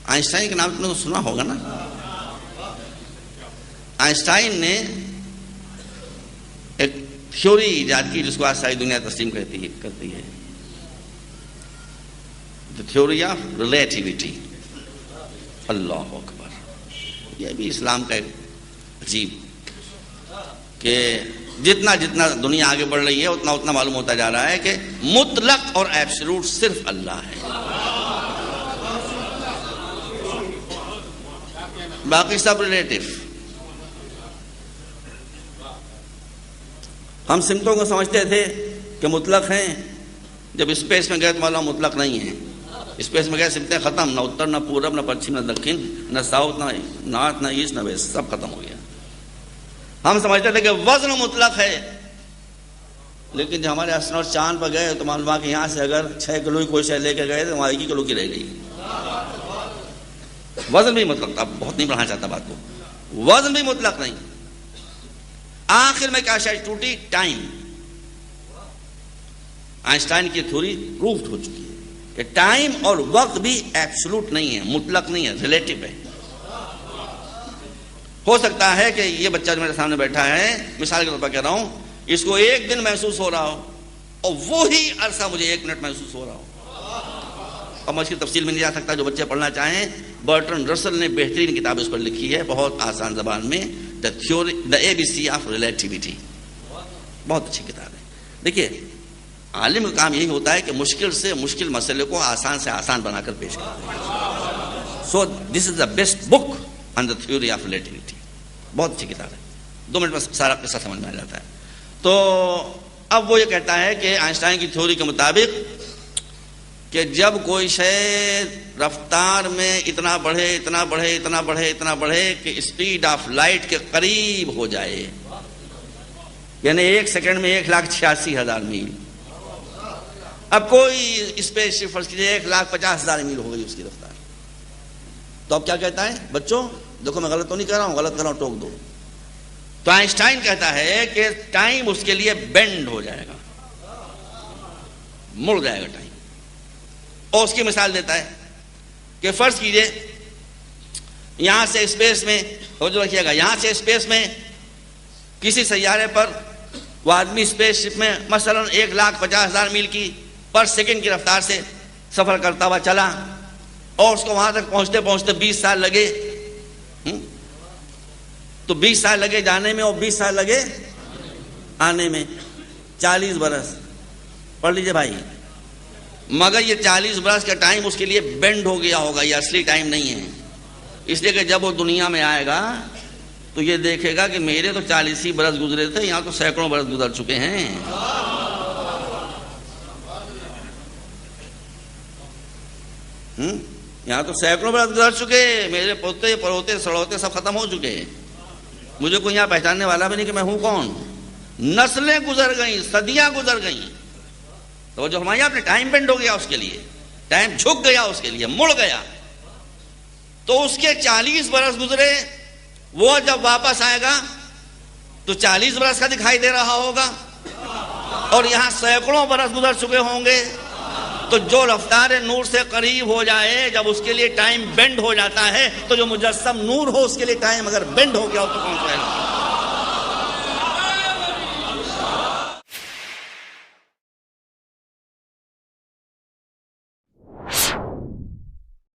Einstein کے نام تم نے تو سنا ہوگا نا. آئنسٹائن نے ایک تھیوری ایجاد کی جس کو آج ساری دنیا تسلیم کرتی ہے، دا تھیوری آف ریلیٹیوٹی. اللہ اکبر. یہ بھی اسلام کا ایک عجیب کہ جتنا جتنا دنیا آگے بڑھ رہی ہے اتنا اتنا معلوم ہوتا جا رہا ہے کہ مطلق اور ایبسولوٹ صرف اللہ ہے، باقی سب ریلیٹیو. ہم سمتوں کو سمجھتے تھے کہ مطلق ہیں، جب اسپیس میں گئے تو معلوم مطلق نہیں ہیں. اسپیس میں گئے سمتیں ختم، نہ اتر نہ پورب نہ پچھم نہ دکن نہ ساؤتھ نہ نارتھ نہ ایسٹ نہ ویسٹ، سب ختم ہو گیا. ہم سمجھتے تھے کہ وزن مطلق ہے، لیکن جب ہمارے اسٹرونٹ چاند پر گئے تو معلوم ہوا کہ یہاں سے اگر 6 کلو کی کوئی شے لے کے گئے تو وہاں 1 کلو کی رہ گئی. وزن بھی مطلق تھا. بہت نہیں بڑھانا چاہتا بات کو. وزن بھی مطلق نہیں. آخر میں کیا شاید ٹوٹی؟ ٹائم. آئنسٹائن کی تھیوری پروفڈ ہو چکی ہے کہ ٹائم اور وقت بھی ایبسولوٹ نہیں ہے، مطلق نہیں ہے، ریلیٹیو ہے. ہو سکتا ہے کہ یہ بچہ جو میرے سامنے بیٹھا ہے، مثال کے طور پر کہہ رہا ہوں، اس کو 1 دن محسوس ہو رہا ہو اور وہی عرصہ مجھے 1 منٹ محسوس ہو رہا ہو. اور میں اس کی تفصیل میں نہیں جا سکتا. جو بچے پڑھنا چاہیں، برٹرن رسل نے بہترین کتاب اس پر لکھی ہے، بہت آسان زبان میں، دا ABC آف ریلیٹیوٹی. بہت اچھی کتاب ہے. دیکھیے، عالم کا کام یہی ہوتا ہے کہ مشکل سے مشکل مسئلے کو آسان سے آسان بنا کر پیش کریں. So this is the best book on the theory of relativity. بہت اچھی کتاب ہے. 2 منٹ میں سارا قصہ سمجھ میں آ جاتا ہے. تو اب وہ یہ کہتا ہے کہ آئنسٹائن کی تھیوری کے مطابق کہ جب کوئی شے رفتار میں اتنا بڑھے اتنا بڑھے اتنا بڑھے اتنا بڑھے کہ اسپیڈ آف لائٹ کے قریب ہو جائے، یعنی 1 سیکنڈ میں 1,86,000 میل. اب کوئی اسپیس شپ فرض کیجیے 1,50,000 میل ہو گئی اس کی رفتار. تو اب کیا کہتا ہے؟ بچوں دیکھو، میں غلط تو نہیں کر رہا ہوں، غلط کر رہا ہوں ٹوک دو. تو آئنسٹائن کہتا ہے کہ ٹائم اس کے لیے بینڈ ہو جائے گا، مڑ جائے گا ٹائم. اور اس کی مثال دیتا ہے کہ فرض کیجئے یہاں سے اسپیس میں، توجہ رکھیے گا، یہاں سے اسپیس میں کسی سیارے پر وہ آدمی اسپیس شپ میں مثلا 1,50,000 میل کی پر سیکنڈ کی رفتار سے سفر کرتا ہوا چلا، اور اس کو وہاں تک پہنچتے پہنچتے 20 سال لگے. تو 20 سال لگے جانے میں اور 20 سال لگے آنے میں، 40 برس. پڑھ لیجئے بھائی. مگر یہ 40 برس کا ٹائم اس کے لیے بینڈ ہو گیا ہوگا، یہ اصلی ٹائم نہیں ہے. اس لیے کہ جب وہ دنیا میں آئے گا تو یہ دیکھے گا کہ میرے تو 40 ہی برس گزرے تھے، یہاں تو سینکڑوں برس گزر چکے ہیں. یہاں تو سینکڑوں برس گزر چکے، میرے پوتے پروتے سڑوتے سب ختم ہو چکے. مجھے کوئی یہاں پہچاننے والا بھی نہیں کہ میں ہوں کون. نسلیں گزر گئیں، صدیاں گزر گئیں. تو جو ہمارے یہاں ٹائم بینڈ ہو گیا، اس کے لیے ٹائم جھک گیا، اس کے لیے مڑ گیا. تو اس کے 40 برس گزرے، وہ جب واپس آئے گا تو 40 برس کا دکھائی دے رہا ہوگا، اور یہاں سینکڑوں برس گزر چکے ہوں گے. تو جو رفتار نور سے قریب ہو جائے، جب اس کے لیے ٹائم بینڈ ہو جاتا ہے، تو جو مجسم نور ہو اس کے لیے ٹائم اگر بینڈ ہو گیا ہو تو کون سا ہے؟